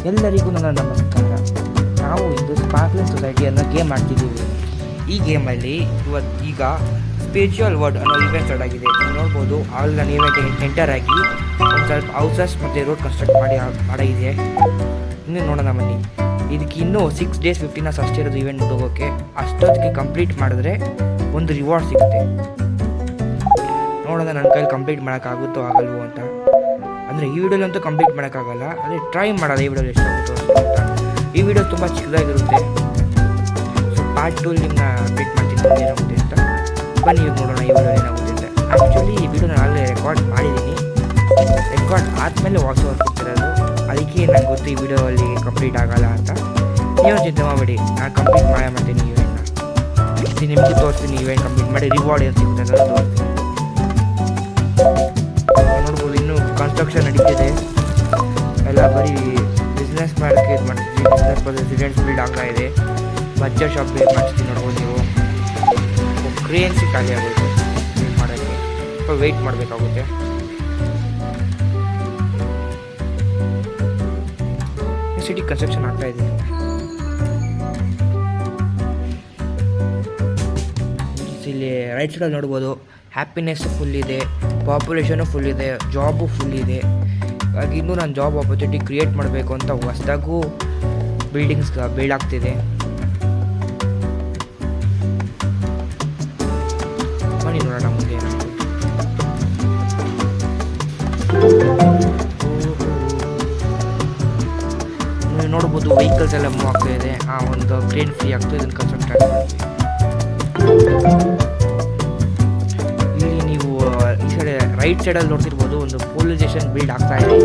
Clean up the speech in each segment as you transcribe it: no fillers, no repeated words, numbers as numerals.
ಎಲ್ಲರಿಗೂ ನನ್ನ ನಮಸ್ಕಾರ. ನಾವು ಇಂದು ಸ್ಪಾರ್ಕ್ಲಿಂಗ್ ಸೊಸೈಟಿ ಅನ್ನೋ ಗೇಮ್ ಆಡ್ತಿದ್ದೀವಿ. ಈ ಗೇಮಲ್ಲಿ ಈಗ ಸ್ಪಿರಿಚುವಲ್ ವರ್ಡ್ ಅನ್ನೋ ಇವೆಂಟ್ ಸ್ಟಾರ್ಟ್ ಆಗಿದೆ. ನೋಡ್ಬೋದು ಆಲ್ ನಾನು ಇವೆಂಟ್ ಎಂಟರ್ ಆಗಿ ಒಂದು ಸ್ವಲ್ಪ ಹೌಸಸ್ ಮತ್ತು ರೋಡ್ ಕನ್ಸ್ಟ್ರಕ್ಟ್ ಮಾಡಿದೆ. ಇನ್ನೂ ನೋಡೋಣ ಬನ್ನಿ. ಇದಕ್ಕೆ ಇನ್ನೂ 6 days 15 hours ಅಷ್ಟೇ ಇರೋದು ಇವೆಂಟ್ ಹೋಗೋಕ್ಕೆ. ಅಷ್ಟೊತ್ತಿಗೆ ಕಂಪ್ಲೀಟ್ ಮಾಡಿದ್ರೆ ಒಂದು ರಿವಾರ್ಡ್ ಸಿಗುತ್ತೆ. ನೋಡೋಣ ನನ್ನ ಕೈಲಿ ಕಂಪ್ಲೀಟ್ ಮಾಡೋಕ್ಕಾಗುತ್ತೋ ಆಗಲ್ವೋ ಅಂತ. ಅಂದರೆ ಈ ವಿಡಿಯೋಲಂತೂ ಕಂಪ್ಲೀಟ್ ಮಾಡೋಕ್ಕಾಗಲ್ಲ, ಅದೇ ಟ್ರೈ ಮಾಡೋದು ಈ ವಿಡಿಯೋಲಿ ಎಷ್ಟಾಗುತ್ತೋ ಅಷ್ಟು ಅಂತ. ಈ ವಿಡಿಯೋ ತುಂಬ ಚಿಕ್ಕದಾಗಿರುತ್ತೆ. ಸೊ ಪಾರ್ಟ್ 2 ನಿಮ್ಮನ್ನ ಅಪ್ಡೇಟ್ ಮಾಡ್ತೀನಿ ಏನಾಗುತ್ತೆ ಅಂತ. ಬನ್ನಿ ಈಗ ನೋಡೋಣ ಈ ವಿಡಿಯೋ ಏನಾಗುತ್ತೆ ಅಂತ. ಆ್ಯಕ್ಚುಲಿ ಈ ವಿಡಿಯೋ ನಾನು ಆಗಲೇ ರೆಕಾರ್ಡ್ ಮಾಡಿದ್ದೀನಿ. ರೆಕಾರ್ಡ್ ಆದಮೇಲೆ ವಾಯ್ಸ್ ಓವರ್ ಕೊಡ್ತಿರೋದು. ಅದಕ್ಕೆ ನಂಗೆ ಗೊತ್ತು ಈ ವಿಡಿಯೋಲ್ಲಿ ಕಂಪ್ಲೀಟ್ ಆಗಲ್ಲ ಅಂತ. ನೀವು ಚಿಂತೆ ಮಾಡಬೇಡಿ, ನಾನು ಕಂಪ್ಲೀಟ್ ಮಾಡೇ ಮಾಡ್ತೀನಿ ಇವೆಂಟ್ನ. ಇದು ನಿಮಗೂ ತೋರಿಸ್ತೀನಿ. ಇವೆಂಟ್ ಕಂಪ್ಲೀಟ್ ಮಾಡಿ ರಿವಾರ್ಡ್ ಏನು ಸಿಗುತ್ತೆ ಅಂತ ತೋರಿಸ್ತೀನಿ. ನೋಡ್ಬೋದು ಇನ್ನೂ ಕನ್ಸ್ಟ್ರಕ್ಷನ್ ನಡೀತಿದೆ. ಎಲ್ಲ ಬರೀ ಬಿಸ್ನೆಸ್ ಮಾಡೋಕ್ಕೆ ಇದು ಮಾಡ್ತೀವಿ. ಬಿಸ್ನೆಸ್ ರೆಸಿಡೆನ್ಸ್ ಬಿಲ್ಡ್ ಆಗ್ತಾ ಇದೆ. ಬಚ್ಚರ್ ಶಾಪ್ ಬಿಲ್ಡ್ ಮಾಡ್ತೀವಿ. ನೋಡ್ಬೋದು ನೀವು ಕ್ರೇನ್ಸಿ ಖಾಲಿ ಆಗುತ್ತೆ ಬಿಲ್ಡ್ ಮಾಡೋಕ್ಕೆ. ಸ್ವಲ್ಪ ವೆಯ್ಟ್ ಮಾಡಬೇಕಾಗುತ್ತೆ. ಸಿಟಿ ಕನ್ಸ್ಟ್ರಕ್ಷನ್ ಆಗ್ತಾ ಇದೆ. ಇಲ್ಲಿ ರೈಟ್ ಸೈಡಲ್ಲಿ ನೋಡ್ಬೋದು ಹ್ಯಾಪಿನೆಸ್ ಫುಲ್ ಇದೆ, ಪಾಪ್ಯುಲೇಷನು ಫುಲ್ ಇದೆ, ಜಾಬು ಫುಲ್ ಇದೆ. ಹಾಗಾಗಿ ಇನ್ನೂ ನಾನು ಜಾಬ್ ಆಪರ್ಚುನಿಟಿ ಕ್ರಿಯೇಟ್ ಮಾಡಬೇಕು ಅಂತ ಹೊಸದಾಗೂ ಬಿಲ್ಡಿಂಗ್ಸ್ ಬಿಲ್ಡ್ ಆಗ್ತಿದೆ. ಬನ್ನಿ ನೋಡೋಣ ಮುಂದೆ ಏನಾಗುತ್ತೆ. ನೋಡ್ಬೋದು ವೆಹಿಕಲ್ಸ್ ಎಲ್ಲ ಮೂವ್ ಆಗ್ತಾ ಇದೆ. ಒಂದು ಕ್ರೇನ್ ಫ್ರೀ ಆಗ್ತದೆ. ಇದನ್ನು ಕನ್ಸ್ಟ್ರಕ್ಟ್ ಮಾಡ್ತೀವಿ. ಇಲ್ಲಿ ನೀವು ಈ ಸೈಡ್ ರೈಟ್ ಸೈಡಲ್ಲಿ ನೋಡ್ತಿರ್ಬೋದು ಒಂದು ಪೊಲೀಸ್ ಸ್ಟೇಷನ್ ಬಿಲ್ಡ್ ಆಗ್ತಾ ಇದೆ.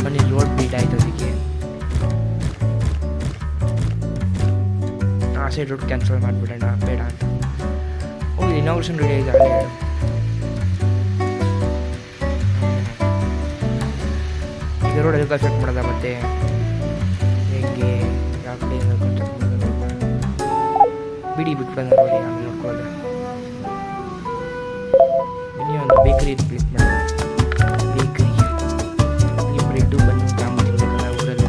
ಬನ್ನಿ ರೋಡ್ ಬಿಲ್ಡ್ ಆಯ್ತು. ಅದಕ್ಕೆ ಆ ಸೈಡ್ ರೋಡ್ ಕ್ಯಾನ್ಸಲ್ ಮಾಡಿಬಿಡೋಣ ಬೇಡ ಅಂತ. ಹೋಗಿ ಇನಾಗ್ರೇಷನ್ ರೆಡಿ ಆಗಿದೆ. ರೋಡ್ ಎಲ್ಲಿ ಕನ್ಸ್ಟ್ರಕ್ಟ್ ಮಾಡೋದ ಮತ್ತೆ ಹೇಗೆ ಯಾವ ಕಡೆ ಕನ್ಸ್ಟ್ರಕ್ಟ್ ಮಾಡೋದು ಬಿಡಿ ಬಿಟ್ಬಿಡೋಣ. ನೋಡಿ ಆಮೇಲೆ ನೋಡ್ಕೊಳ್ಳೋದು. ಇನ್ನೂ ಒಂದು ಬೇಕರಿ ಕ್ಲಿಕ್ ಮಾಡೋದು. ಬೇಕರಿ ಈ ಬ್ರೆಡ್ಡು ಬನ್ನು ಜಾಮೂನ್ ತಿನ್ನಬೇಕಲ್ಲ ಊರಲ್ಲಿ.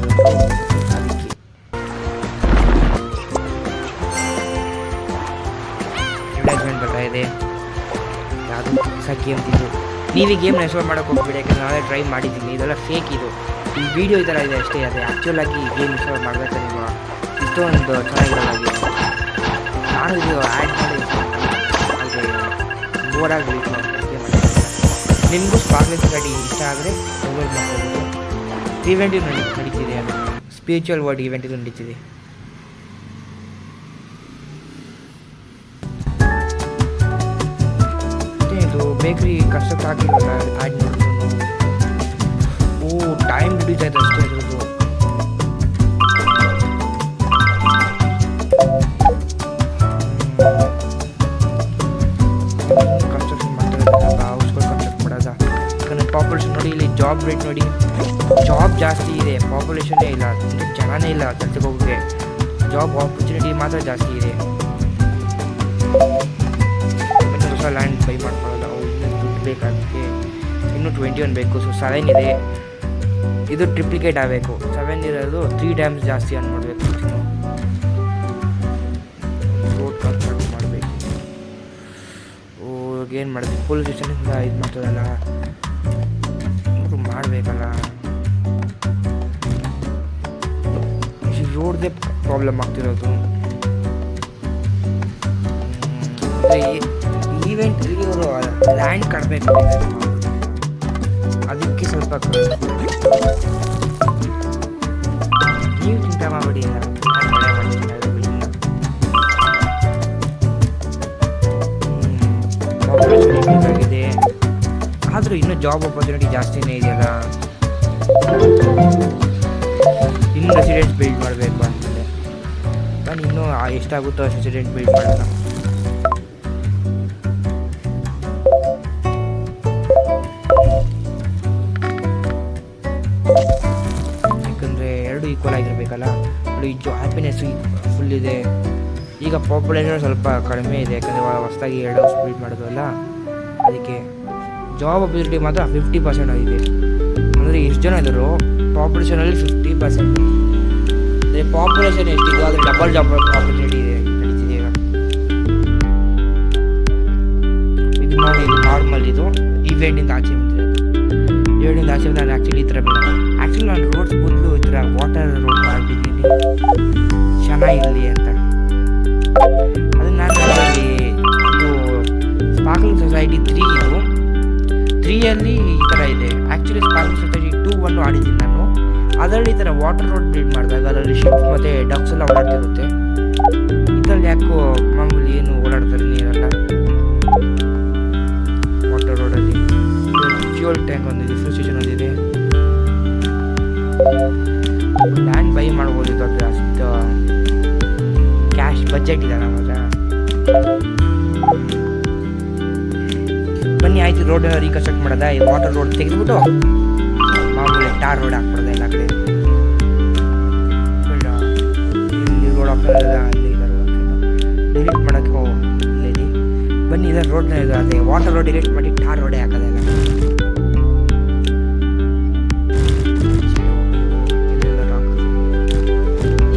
ಅದಕ್ಕೆ ಅಡ್ವರ್ಟೈಸ್ಮೆಂಟ್ ಬರ್ತಾ ಇದೆ. ಯಾವುದು ಹೊಸ ಗೇಮ್ ತಿಂದು ನೀವು ಈ ಗೇಮ್ನ ಇನ್ಸ್ಟಾಲ್ ಮಾಡೋಕೆ ಹೋಗ್ಬಿಡಿ. ಯಾಕಂದರೆ ನಾಳೆ ಟ್ರೈ ಮಾಡಿದ್ದೀನಿ. ಇದೆಲ್ಲ ಫೇಕ್. ಇದು ಈ ವಿಡಿಯೋ ಈ ಥರ ಇದೆ ಅಷ್ಟೇ. ಅದೇ ಆ್ಯಕ್ಚುಲಾಗಿ ಈ ಗೇಮ್ ಇನ್ಸ್ಟಾಲ್ ಮಾಡಬೇಕು ನೀವು ಇಷ್ಟೊಂದು ಚೆನ್ನಾಗಿರಲ್ಲ ಗೇಮ್. ನಾನು ಇದು ಆ್ಯಡ್ ಮಾಡಿ ಹಾಗೆ ಬೋರ್ಡಾಗಿ ಡಿಲೀಟ್ ಮಾಡ್ತೀನಿ. ನಿಮಗೂ ಸ್ಪಾರ್ಕ್ಲಿಂಗ್ ಸೊಸೈಟಿ ಇಷ್ಟ ಆದರೆ ಡೌನ್ಲೋಡ್ ಮಾಡ್ಬೋದು. ಇವೆಂಟ್ ನಡೀತಿದೆ. ಸ್ಪಿರಿಚುವಲ್ ವರ್ಡ್ ಇವೆಂಟ್ ಇದು ನಡೀತಿದೆ. ಬೇಕ್ರಿ ಕನ್ಸ್ಟ್ರಕ್ಟ್ ಆಗಿಲ್ಲ. ಆ್ಯಡ್ ನೋಡಿದ್ರು ಟೈಮ್ ರಿಡ್ಯೂಸ್ ಆಯ್ತು ಅಷ್ಟೇ. ಅದ್ರದ್ದು ಕನ್ಸ್ಟ್ರಕ್ಷನ್ ಮಾಡ್ತಾರೆ. ಹೌಸ್ಗಳು ಕನ್ಸ್ಟ್ರಕ್ಟ್ ಮಾಡೋದ. ಯಾಕಂದರೆ ಪಾಪ್ಯುಲೇಷನ್ ನೋಡಿ, ಇಲ್ಲಿ ಜಾಬ್ ರೇಟ್ ನೋಡಿ. ಜಾಬ್ ಜಾಸ್ತಿ ಇದೆ, ಪಾಪ್ಯುಲೇಷನ್ನೇ ಇಲ್ಲ, ಜನನೇ ಇಲ್ಲ ಕೆಲಸಕ್ಕೆ ಹೋಗೋಕ್ಕೆ. ಜಾಬ್ ಆಪರ್ಚುನಿಟಿ ಮಾತ್ರ ಜಾಸ್ತಿ ಇದೆ. ಹೊಸ ಲ್ಯಾಂಡ್ ಬೈ ಮಾಡ್ಕೊಳ್ಳೋದು. ಬೇಕಾಗುತ್ತೆ. ಇನ್ನೂ 21 ಬೇಕು. ಸೊ 7 ಇದೆ. ಇದು ಟ್ರಿಪ್ಲಿಕೇಟ್ ಆಗಬೇಕು. 7 ಇರೋದು 3 times ಜಾಸ್ತಿ ಅನ್ ಮಾಡಬೇಕು. ರೋಡ್ ಕನ್ಸ್ಟ್ರಕ್ಟ್ ಮಾಡಬೇಕು. ಏನು ಮಾಡಿದ್ವಿ ಪೊಲೀಸ್ ಸ್ಟೇಷನಿಂದ ಇದು ಮಾಡ್ತದಲ್ಲ ಮಾಡಬೇಕಲ್ಲ. ರೋಡ್ದೇ ಪ್ರಾಬ್ಲಮ್ ಆಗ್ತಿರೋದು. ಈವೆಂಟ್ ಇವರು ಲ್ಯಾಂಡ್ ಕಟ್ಟಬೇಕು. ಅದಕ್ಕೆ ಸ್ವಲ್ಪ ನೀವು ಚಿಂತೆ ಮಾಡಬೇಡಿ. ಪಾಪ್ಯುಲೇಷನ್ ಇನ್ಕ್ರೀಸ್ ಆಗಿದೆ. ಆದರೂ ಇನ್ನೂ ಜಾಬ್ ಆಪರ್ಚುನಿಟಿ ಜಾಸ್ತಿನೇ ಇದೆಯಲ್ಲ. ಇನ್ನೂ ರೆಸಿಡೆಂಟ್ ಬಿಲ್ಡ್ ಮಾಡಬೇಕು ಅಂತಿದೆ. ನಾನು ಇನ್ನೂ ಎಷ್ಟಾಗುತ್ತೋ ಅಷ್ಟು ರೆಸಿಡೆಂಟ್ ಬಿಲ್ಡ್ ಮಾಡೋಣ. ಈಕ್ವಲ್ ಆಗಿರಬೇಕಲ್ಲ. ನೋಡಿ ಹ್ಯಾಪಿನೆಸ್ ಫುಲ್ ಇದೆ. ಈಗ ಪಾಪ್ಯುಲೇಷನ್ ಸ್ವಲ್ಪ ಕಡಿಮೆ ಇದೆ. ಯಾಕಂದರೆ ಹೊಸದಾಗಿ 2 ಹೌಸ್ ಬಿಲ್ಡ್ ಮಾಡೋದು ಅಲ್ಲ. ಅದಕ್ಕೆ ಜಾಬ್ ಅಪರ್ಚುನಿಟಿ ಮಾತ್ರ 50% ಆಗಿದೆ. ಅಂದರೆ ಎಷ್ಟು ಜನ ಇದ್ದರು ಪಾಪ್ಯುಲೇಷನಲ್ಲಿ 50%. ಅದೇ ಪಾಪ್ಯುಲೇಷನ್ ಎಷ್ಟಿದೆ ಆದರೆ ಡಬಲ್ ಆಪರ್ಚುನಿಟಿ ಇದೆ ನಡೀತಿದೆ ಈಗ. ಇದು ನೋಡಿ, ಇದು ನಾರ್ಮಲ್, ಇದು ಇವೆಂಟಿಂದ ಆಚೆ ಬಂದಿರೋದು. ಇವೆಂಟಿಂದ ಆಚೆ ನಾನು ಆ್ಯಕ್ಚುಲಿ ಈ ಥರ ಬೇಡ. ಆ್ಯಕ್ಚುಲಿ ನಾನು ರೋಡ್ಸ್ ಬದಲು ಈ ಥರ ವಾಟರ್ ರೋಡ್ ಮಾಡಿದ್ದೀನಿ ಚೆನ್ನಾಗಿರಲಿ ಅಂತ. ಅದನ್ನು ನಾನು ಅದರಲ್ಲಿ ಇದು ಸ್ಪಾರ್ಕ್ಲಿಂಗ್ ಸೊಸೈಟಿ 3 ಇದು 3ಯಲ್ಲಿ ಈ ಥರ ಇದೆ. ಆ್ಯಕ್ಚುಲಿ ಸ್ಪಾರ್ಕ್ಲಿಂಗ್ ಸೊಸೈಟಿ 2 ಆಡಿದ್ದೀನಿ ನಾನು. ಅದರಲ್ಲಿ ಈ ಥರ ವಾಟರ್ ರೋಡ್ ಬಿಲ್ಡ್ ಮಾಡಿದಾಗ ಅದರಲ್ಲಿ ಶಿಪ್ಸ್ ಮತ್ತು ಡಕ್ಸ್ ಎಲ್ಲ ಓಡಾಡ್ತಿರುತ್ತೆ. ಇದರಲ್ಲಿ ಯಾಕೋ ಮಾಮೂಲಿ ಏನು ಓಡಾಡ್ತಾರೆ ನೀರೆಲ್ಲ. ವಾಟರ್ ರೋಡಲ್ಲಿ ಫ್ಯೂಲ್ ಟ್ಯಾಂಕ್ ಒಂದಿದೆ, ಫ್ಯೂಲ್ ಸ್ಟೇಷನ್ ಒಂದಿದೆ. ಲ್ಯಾಂಡ್ ಬೈ ಮಾಡ್ಬೋದು. ಇದು ಅಷ್ಟು ಕ್ಯಾಶ್ ಬಜೆಟ್ ಇದೆ ನಮ್ಮ ಹತ್ರ. ಬನ್ನಿ ಆಯ್ತು, ರೋಡ್ ರೀಕನ್ಸ್ಟ್ರಕ್ಟ್ ಮಾಡೋದ. ಈ ವಾಟರ್ ರೋಡ್ ತೆಗೆದುಬಿಟ್ಟು ಮಾಮೂಲಿ ಟಾರ್ ರೋಡ್ ಹಾಕ್ಬಿಡೋದ ಎಲ್ಲ ಕಡೆ. ಇಲ್ಲಿ ರೋಡ್ ಆಪ್ಷನ್ ಇದೆ, ಅಲ್ಲಿ ಇದೆ ರೋಡ್ ಆಪ್ಷನ್. ಡಿಲೀಟ್ ಮಾಡೋಕ್ಕೆ ಇಲ್ಲಿ ಬನ್ನಿ, ಇದರ ರೋಡ್ನ ಇದು ಅದೇ ವಾಟರ್ ರೋಡ್ ಡಿಲೀಟ್ ಮಾಡಿ ಟಾರ್ ರೋಡೇ ಹಾಕೋದೆಲ್ಲ.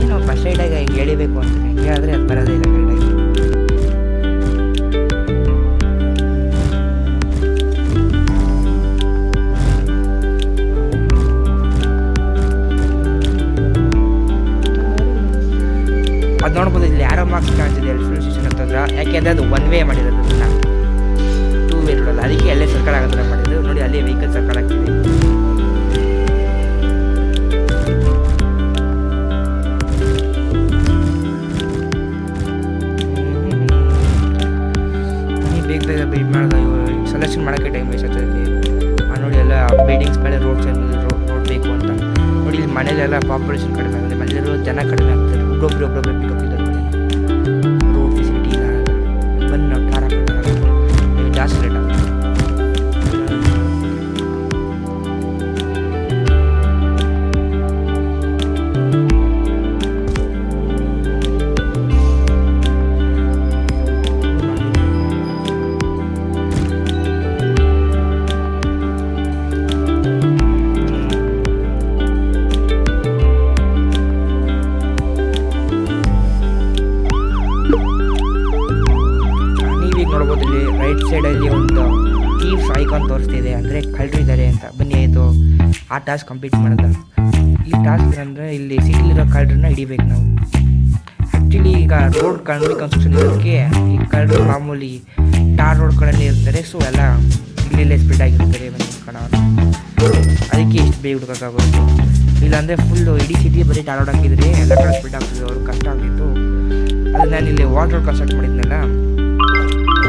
ಏನು ಫಸ್ಟ್ ಸೈಡಾಗ ಹಿಂಗೆ ಎಳಿಬೇಕು ಅಂತ ಹಿಂಗೆ ಆದರೆ ಅದು ಬರೋದೇ ಇಲ್ಲ ಕರೆಕ್ಟಾಗಿ. ಅದು ನೋಡ್ಬೋದು, ಇಲ್ಲಿ ಯಾರೋ ಮಾರ್ಕ್ಸ್ ಕಾಣ್ತಿದೆ ಫ್ಯೂಲ್ ಸ್ಟೇಷನ್ ಅಂತಂದ್ರೆ. ಯಾಕೆಂದರೆ ಅದು 1 ವೇ ಮಾಡಿರೋದು, 2 ವೇ ರೋಡಲ್ಲ. ಅದಕ್ಕೆ ಅಲ್ಲೇ ಸರ್ಕಲ್ ಆಗೋದ್ರ ಮಾಡಿದ್ದು. ನೋಡಿ, ಅಲ್ಲಿ ವೆಹಿಕಲ್ ಸರ್ಕಲ್ ಆಗ್ತಿದೆ. ಬೇಗ ಬಿಲ್ಡ್ ಮಾಡೋದು, ಸೆಲೆಕ್ಷನ್ ಮಾಡೋಕ್ಕೆ ಟೈಮ್ ವೇಸ್ಟ್ ಆಗ್ತದೆ. ನೋಡಿ, ಎಲ್ಲ ಬಿಲ್ಡಿಂಗ್ಸ್ ಮೇಲೆ ರೋಡ್ ಸೈಡ್ ರೋಡ್ ಬೇಕು ಅಂತ. ನೋಡಿ, ಇಲ್ಲಿ ಮನೇಲೆಲ್ಲ ಪಾಪ್ಯುಲೇಷನ್ ಕಡಿಮೆ ಆಗುತ್ತೆ, ಮನೇಲಿರೋ ಜನ ಕಡಿಮೆ ಆಗ್ತಾರೆ. ಒಬ್ಬೊಬ್ರು ಪಿಕಪ್ಪಿದ್ದಾರೆ ಮನೆ. ರೋಡ್ ಫೆಸಿಲಿಟಿ ಇಲ್ಲ. ಬನ್ನಿ ನಾವು ಟಾರ್ ಹಾಕೋಣ, ಜಾಸ್ತಿ ರೇಟ್ ಆಗುತ್ತೆ. ನೋಡ್ಬೋದು, ಇಲ್ಲಿ ರೈಟ್ ಸೈಡಲ್ಲಿ ಒಂದು ಥೀವ್ಸ್ ಐಕಾನ್ ತೋರಿಸ್ತಿದೆ, ಅಂದರೆ ಕಳ್ಳರು ಇದ್ದಾರೆ ಅಂತ. ಬನ್ನಿ ಆಯಿತು, ಆ ಟಾಸ್ಕ್ ಕಂಪ್ಲೀಟ್ ಮಾಡೋದ. ಈ ಟಾಸ್ಕ್ ಅಂದರೆ ಇಲ್ಲಿ ಸಿಟಿಲಿರೋ ಕಳ್ಳರನ್ನ ಹಿಡಿಬೇಕು ನಾವು. ಆ್ಯಕ್ಚುಲಿ ಈಗ ರೋಡ್ ಕನ್ಸ್ಟ್ರಕ್ಷನ್ ಇರೋದಕ್ಕೆ ಈ ಕಳ್ಳರು ಮಾಮೂಲಿ ಟಾರ್ ರೋಡ್ ಕಡೆಯೇ ಇರ್ತಾರೆ. ಸೊ ಎಲ್ಲ ಇಲ್ಲೇ ಸ್ಪ್ರೆಡ್ ಆಗಿರ್ತಾರೆ ಬನ್ನಿ ಕಣವರು. ಅದಕ್ಕೆ ಇಷ್ಟು ಬೇಗ ಹುಡುಕೋಕ್ಕಾಗೋದು. ಇಲ್ಲಾಂದರೆ ಫುಲ್ಲು ಇಡೀ ಸಿಟಿ ಬರೀ ಟಾರ್ ರೋಡ್ ಹಾಕಿದರೆ ಎಲ್ಲ ಕಡೆ ಸ್ಪ್ರೆಡ್ ಆಗ್ತಿದ್ರು, ಅವ್ರಿಗೆ ಕಷ್ಟ ಆಗ್ತಿತ್ತು. ಅದು ನಾನು ಇಲ್ಲಿ ವಾಟರ್ ರೋಡ್ ಕನ್ಸ್ಟ್ರಕ್ಟ್ ಮಾಡಿದ್ನಲ್ಲ,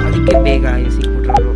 ಅದಕ್ಕೆ ಬೇಗ ಸಿಕ್ಬಿಟ್ರು ಅವರು.